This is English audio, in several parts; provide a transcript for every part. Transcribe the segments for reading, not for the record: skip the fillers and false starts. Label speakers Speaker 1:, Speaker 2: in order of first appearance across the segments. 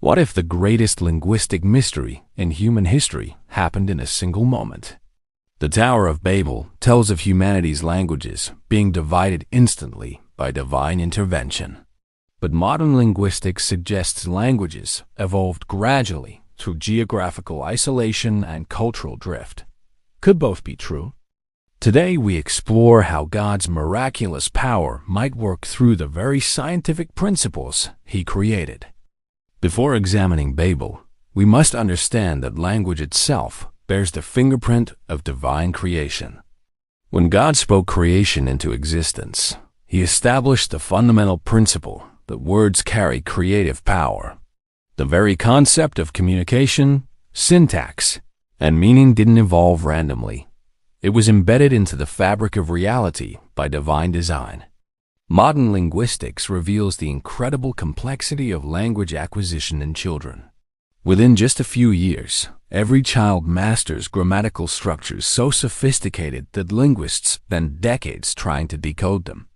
Speaker 1: What if the greatest linguistic mystery in human history happened in a single moment? The Tower of Babel tells of humanity's languages being divided instantly by divine intervention. But modern linguistics suggests languages evolved gradually through geographical isolation and cultural drift. Could both be true? Today we explore how God's miraculous power might work through the very scientific principles He created. Before examining Babel, we must understand that language itself bears the fingerprint of divine creation. When God spoke creation into existence, He established the fundamental principle that words carry creative power. The very concept of communication, syntax, and meaning didn't evolve randomly. It was embedded into the fabric of reality by divine design. Modern linguistics reveals the incredible complexity of language acquisition in children. Within just a few years, every child masters grammatical structures so sophisticated that linguists spend decades trying to decode them.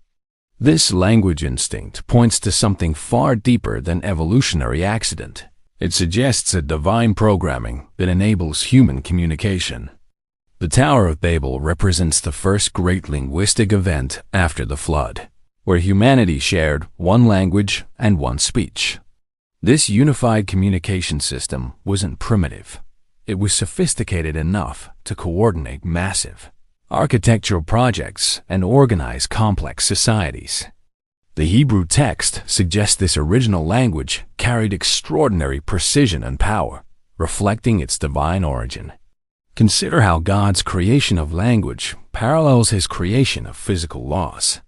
Speaker 1: This language instinct points to something far deeper than evolutionary accident. It suggests a divine programming that enables human communication. The Tower of Babel represents the first great linguistic event after the flood, where humanity shared one language and one speech. This unified communication system wasn't primitive. It was sophisticated enough to coordinate massive architectural projects and organize complex societies. The Hebrew text suggests this original language carried extraordinary precision and power, reflecting its divine origin. Consider how God's creation of language parallels His creation of physical laws.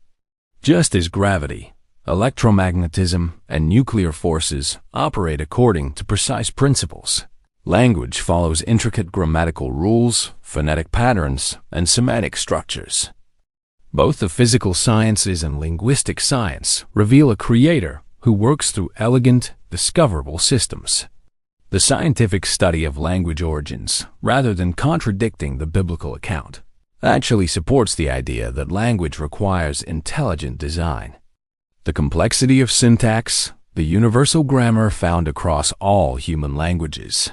Speaker 1: Just as gravity, electromagnetism, and nuclear forces operate according to precise principles, language follows intricate grammatical rules, phonetic patterns, and semantic structures. Both the physical sciences and linguistic science reveal a creator who works through elegant, discoverable systems. The scientific study of language origins, rather than contradicting the biblical account, actually supports the idea that language requires intelligent design. The complexity of syntax, the universal grammar found across all human languages,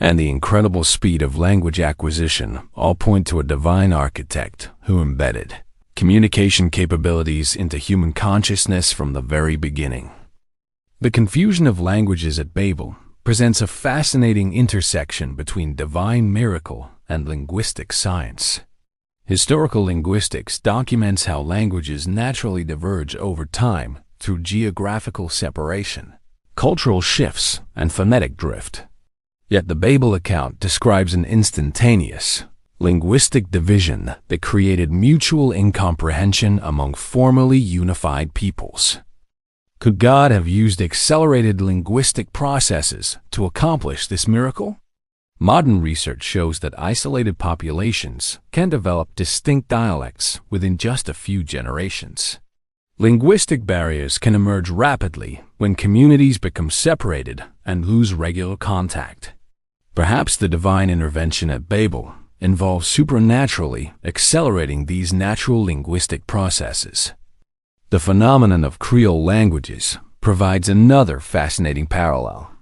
Speaker 1: and the incredible speed of language acquisition all point to a divine architect who embedded communication capabilities into human consciousness from the very beginning. The confusion of languages at Babel presents a fascinating intersection between divine miracle and linguistic science. Historical linguistics documents how languages naturally diverge over time through geographical separation, cultural shifts, and phonetic drift. Yet the Babel account describes an instantaneous, linguistic division that created mutual incomprehension among formerly unified peoples. Could God have used accelerated linguistic processes to accomplish this miracle? Modern research shows that isolated populations can develop distinct dialects within just a few generations. Linguistic barriers can emerge rapidly when communities become separated and lose regular contact. Perhaps the divine intervention at Babel involves supernaturally accelerating these natural linguistic processes. The phenomenon of Creole languages provides another fascinating parallel.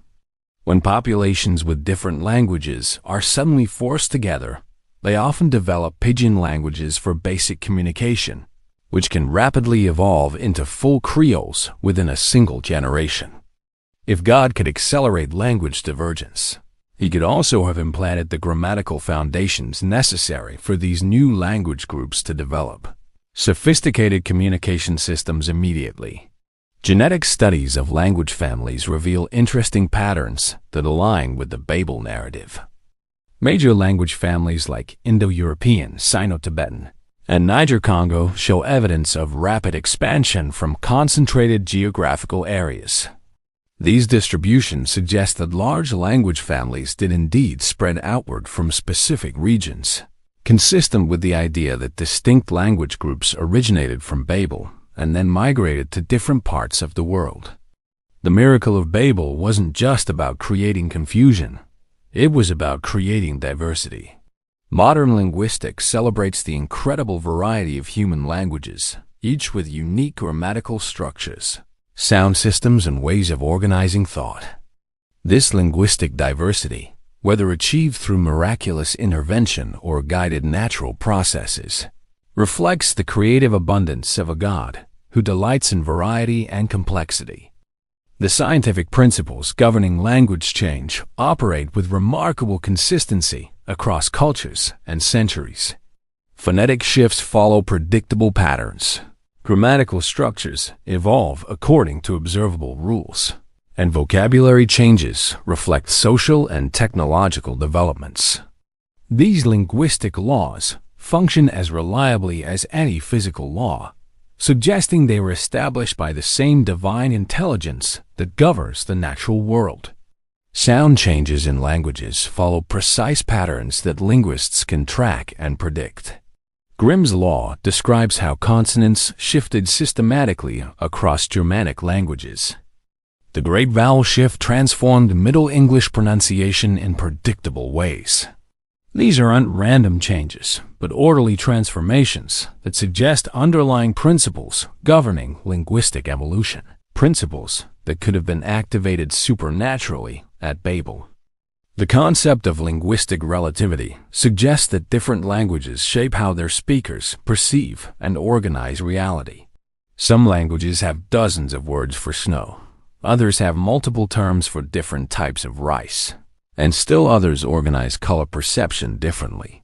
Speaker 1: When populations with different languages are suddenly forced together, they often develop pidgin languages for basic communication, which can rapidly evolve into full Creoles within a single generation. If God could accelerate language divergence, He could also have implanted the grammatical foundations necessary for these new language groups to develop sophisticated communication systems immediately. Genetic studies of language families reveal interesting patterns that align with the Babel narrative. Major language families like Indo-European, Sino-Tibetan, and Niger-Congo show evidence of rapid expansion from concentrated geographical areas. These distributions suggest that large language families did indeed spread outward from specific regions, consistent with the idea that distinct language groups originated from Babel and then migrated to different parts of the world. The miracle of Babel wasn't just about creating confusion, it was about creating diversity. Modern linguistics celebrates the incredible variety of human languages, each with unique grammatical structures, sound systems, and ways of organizing thought. This linguistic diversity, whether achieved through miraculous intervention or guided natural processes, reflects the creative abundance of a God who delights in variety and complexity. The scientific principles governing language change operate with remarkable consistency across cultures and centuries. Phonetic shifts follow predictable patterns. Grammatical structures evolve according to observable rules, and vocabulary changes reflect social and technological developments. These linguistic laws function as reliably as any physical law, suggesting they were established by the same divine intelligence that governs the natural world. Sound changes in languages follow precise patterns that linguists can track and predict. Grimm's law describes how consonants shifted systematically across Germanic languages. The great vowel shift transformed Middle English pronunciation in predictable ways. These aren't random changes, but orderly transformations that suggest underlying principles governing linguistic evolution, principles that could have been activated supernaturally at Babel. The concept of linguistic relativity suggests that different languages shape how their speakers perceive and organize reality. Some languages have dozens of words for snow. Others have multiple terms for different types of rice, and still others organize color perception differently.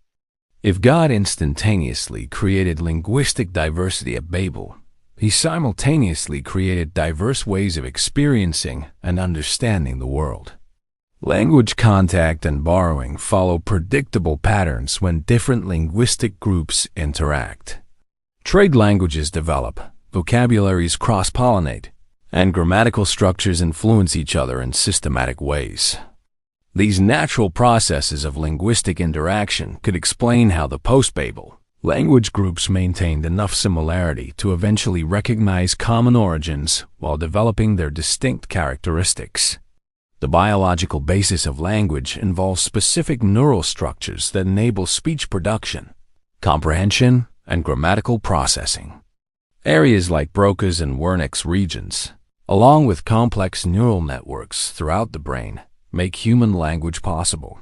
Speaker 1: If God instantaneously created linguistic diversity at Babel, He simultaneously created diverse ways of experiencing and understanding the world. Language contact and borrowing follow predictable patterns when different linguistic groups interact. Trade languages develop, vocabularies cross-pollinate, and grammatical structures influence each other in systematic ways. These natural processes of linguistic interaction could explain how the post-Babel language groups maintained enough similarity to eventually recognize common origins while developing their distinct characteristics. The biological basis of language involves specific neural structures that enable speech production, comprehension, and grammatical processing. Areas like Broca's and Wernicke's regions, along with complex neural networks throughout the brain, make human language possible.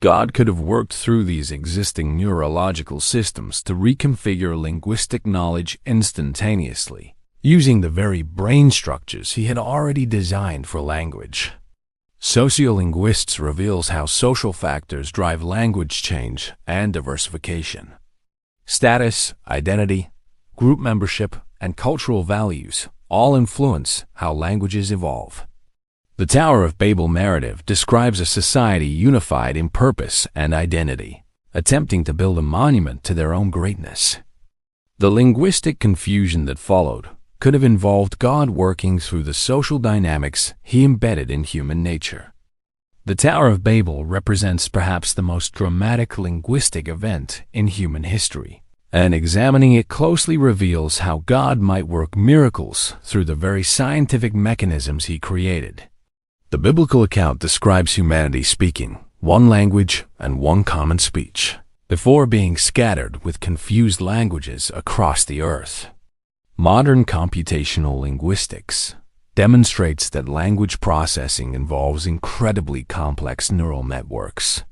Speaker 1: God could have worked through these existing neurological systems to reconfigure linguistic knowledge instantaneously, using the very brain structures He had already designed for language. Sociolinguists reveals how social factors drive language change and diversification. Status, identity, group membership, and cultural values all influence how languages evolve. The Tower of Babel narrative describes a society unified in purpose and identity, attempting to build a monument to their own greatness. The linguistic confusion that followed could have involved God working through the social dynamics He embedded in human nature. The Tower of Babel represents perhaps the most dramatic linguistic event in human history, and examining it closely reveals how God might work miracles through the very scientific mechanisms He created. The biblical account describes humanity speaking one language and one common speech, before being scattered with confused languages across the earth. Modern computational linguistics demonstrates that language processing involves incredibly complex neural networks.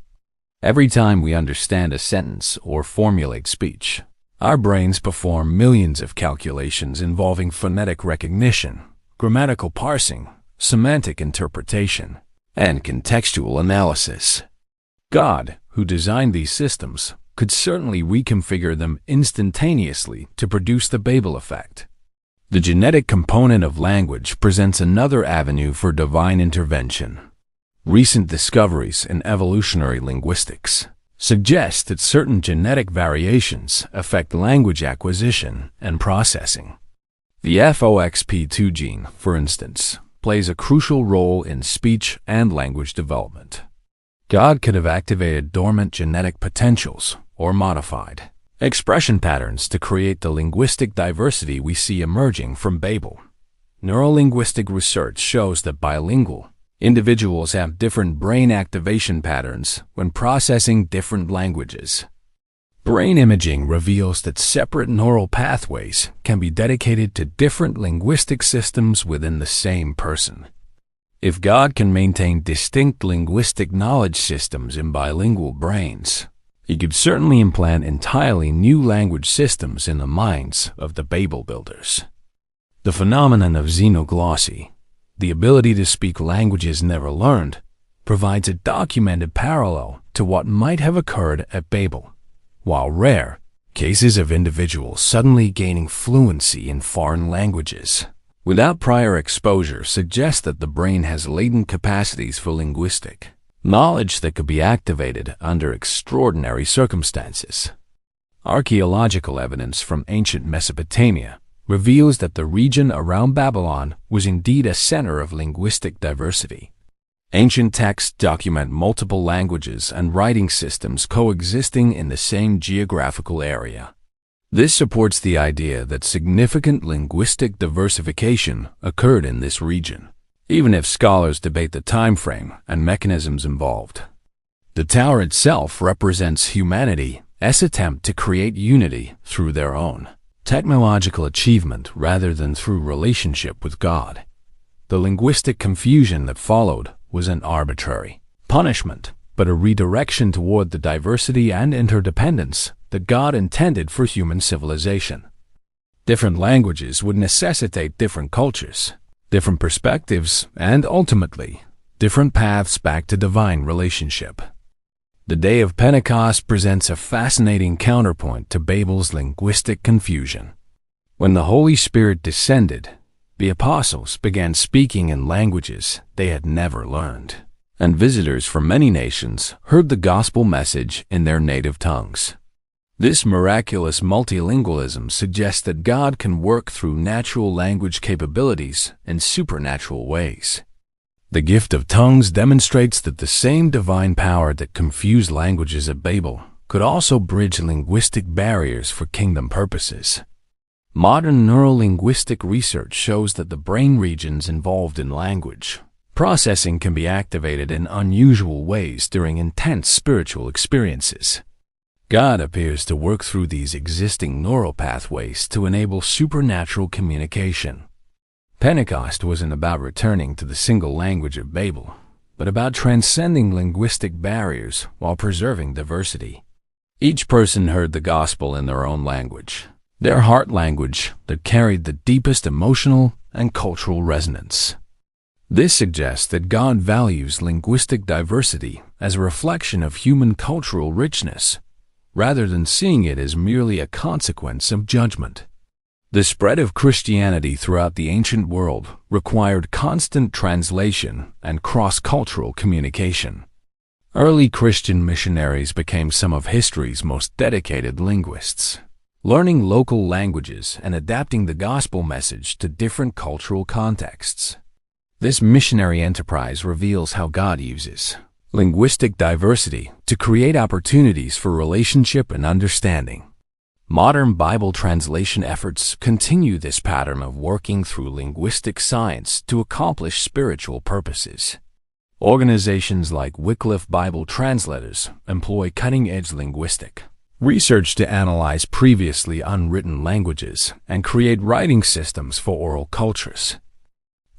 Speaker 1: Every time we understand a sentence or formulate speech, our brains perform millions of calculations involving phonetic recognition, grammatical parsing, semantic interpretation, and contextual analysis. God, who designed these systems, could certainly reconfigure them instantaneously to produce the Babel effect. The genetic component of language presents another avenue for divine intervention. Recent discoveries in evolutionary linguistics suggest that certain genetic variations affect language acquisition and processing. The FOXP2 gene, for instance, plays a crucial role in speech and language development. God could have activated dormant genetic potentials or modified expression patterns to create the linguistic diversity we see emerging from Babel. Neurolinguistic research shows that bilingual individuals have different brain activation patterns when processing different languages. Brain imaging reveals that separate neural pathways can be dedicated to different linguistic systems within the same person. If God can maintain distinct linguistic knowledge systems in bilingual brains, He could certainly implant entirely new language systems in the minds of the Babel builders. The phenomenon of xenoglossy, the ability to speak languages never learned, provides a documented parallel to what might have occurred at Babel. While rare, cases of individuals suddenly gaining fluency in foreign languages without prior exposure suggest that the brain has latent capacities for linguistic knowledge that could be activated under extraordinary circumstances. Archaeological evidence from ancient Mesopotamia reveals that the region around Babylon was indeed a center of linguistic diversity. Ancient texts document multiple languages and writing systems coexisting in the same geographical area. This supports the idea that significant linguistic diversification occurred in this region, even if scholars debate the time frame and mechanisms involved. The tower itself represents humanity's attempt to create unity through their own technological achievement rather than through relationship with God. The linguistic confusion that followed was an arbitrary punishment, but a redirection toward the diversity and interdependence that God intended for human civilization. Different languages would necessitate different cultures, different perspectives, and ultimately, different paths back to divine relationship. The day of Pentecost presents a fascinating counterpoint to Babel's linguistic confusion. When the Holy Spirit descended, the apostles began speaking in languages they had never learned, and visitors from many nations heard the gospel message in their native tongues. This miraculous multilingualism suggests that God can work through natural language capabilities in supernatural ways. The gift of tongues demonstrates that the same divine power that confused languages at Babel could also bridge linguistic barriers for kingdom purposes. Modern neurolinguistic research shows that the brain regions involved in language processing can be activated in unusual ways during intense spiritual experiences. God appears to work through these existing neural pathways to enable supernatural communication. Pentecost wasn't about returning to the single language of Babel, but about transcending linguistic barriers while preserving diversity. Each person heard the gospel in their own language, their heart language that carried the deepest emotional and cultural resonance. This suggests that God values linguistic diversity as a reflection of human cultural richness, rather than seeing it as merely a consequence of judgment. The spread of Christianity throughout the ancient world required constant translation and cross-cultural communication. Early Christian missionaries became some of history's most dedicated linguists, learning local languages and adapting the gospel message to different cultural contexts. This missionary enterprise reveals how God uses linguistic diversity to create opportunities for relationship and understanding. Modern Bible translation efforts continue this pattern of working through linguistic science to accomplish spiritual purposes. Organizations like Wycliffe Bible Translators employ cutting-edge linguistic research to analyze previously unwritten languages and create writing systems for oral cultures.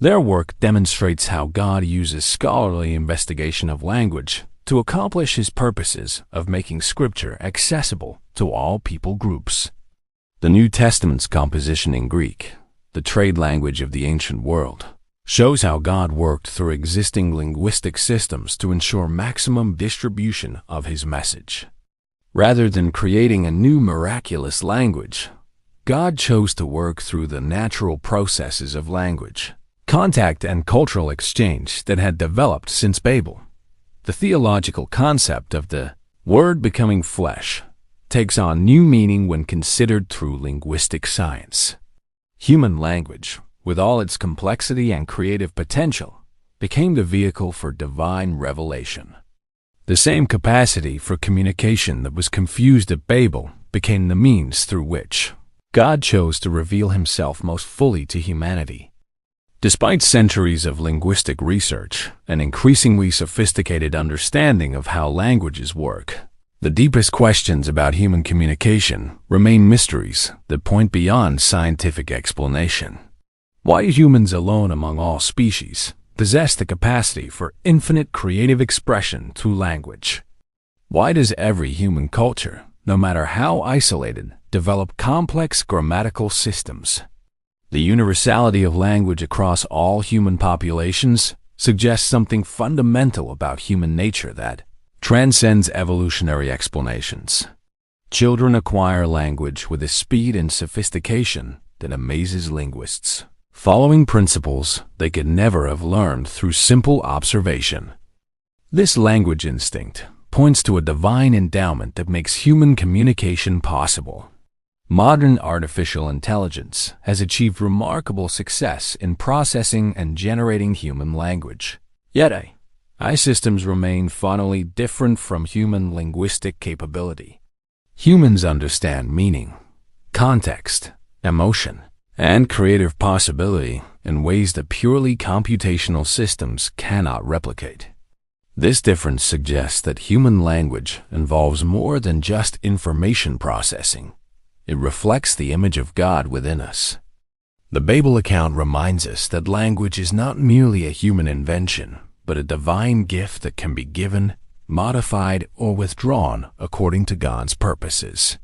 Speaker 1: Their work demonstrates how God uses scholarly investigation of language to accomplish His purposes of making Scripture accessible to all people groups. The New Testament's composition in Greek, the trade language of the ancient world, shows how God worked through existing linguistic systems to ensure maximum distribution of His message. Rather than creating a new miraculous language, God chose to work through the natural processes of language, contact, and cultural exchange that had developed since Babel. The theological concept of the Word becoming flesh takes on new meaning when considered through linguistic science. Human language, with all its complexity and creative potential, became the vehicle for divine revelation. The same capacity for communication that was confused at Babel became the means through which God chose to reveal Himself most fully to humanity. Despite centuries of linguistic research and increasingly sophisticated understanding of how languages work, the deepest questions about human communication remain mysteries that point beyond scientific explanation. Why humans alone among all species possess the capacity for infinite creative expression through language. Why does every human culture, no matter how isolated, develop complex grammatical systems? The universality of language across all human populations suggests something fundamental about human nature that transcends evolutionary explanations. Children acquire language with a speed and sophistication that amazes linguists, following principles they could never have learned through simple observation. This language instinct points to a divine endowment that makes human communication possible. Modern artificial intelligence has achieved remarkable success in processing and generating human language. Yet AI systems remain fundamentally different from human linguistic capability. Humans understand meaning, context, emotion, and creative possibility in ways that purely computational systems cannot replicate. This difference suggests that human language involves more than just information processing. It reflects the image of God within us. The Babel account reminds us that language is not merely a human invention, but a divine gift that can be given, modified, or withdrawn according to God's purposes.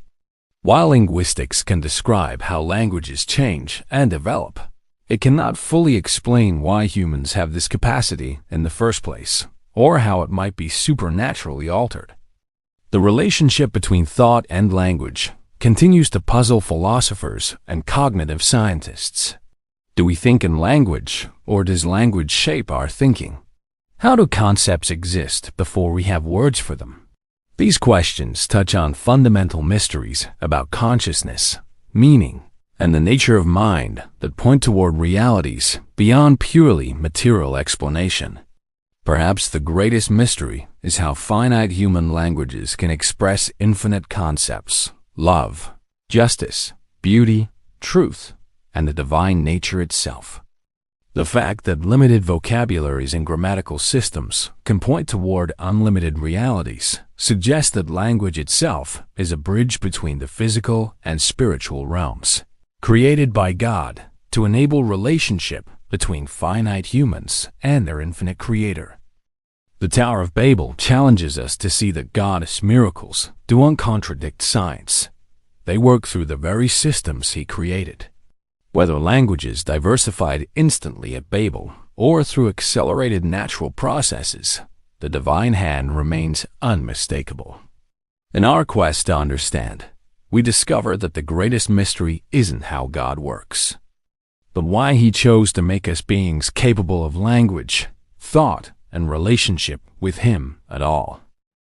Speaker 1: While linguistics can describe how languages change and develop, it cannot fully explain why humans have this capacity in the first place, or how it might be supernaturally altered. The relationship between thought and language continues to puzzle philosophers and cognitive scientists. Do we think in language, or does language shape our thinking? How do concepts exist before we have words for them? These questions touch on fundamental mysteries about consciousness, meaning, and the nature of mind that point toward realities beyond purely material explanation. Perhaps the greatest mystery is how finite human languages can express infinite concepts: love, justice, beauty, truth, and the divine nature itself. The fact that limited vocabularies and grammatical systems can point toward unlimited realities suggests that language itself is a bridge between the physical and spiritual realms, created by God to enable relationship between finite humans and their infinite Creator. The Tower of Babel challenges us to see that God's miracles don't contradict science. They work through the very systems He created. Whether languages diversified instantly at Babel or through accelerated natural processes, the divine hand remains unmistakable. In our quest to understand, we discover that the greatest mystery isn't how God works, but why He chose to make us beings capable of language, thought, and relationship with Him at all.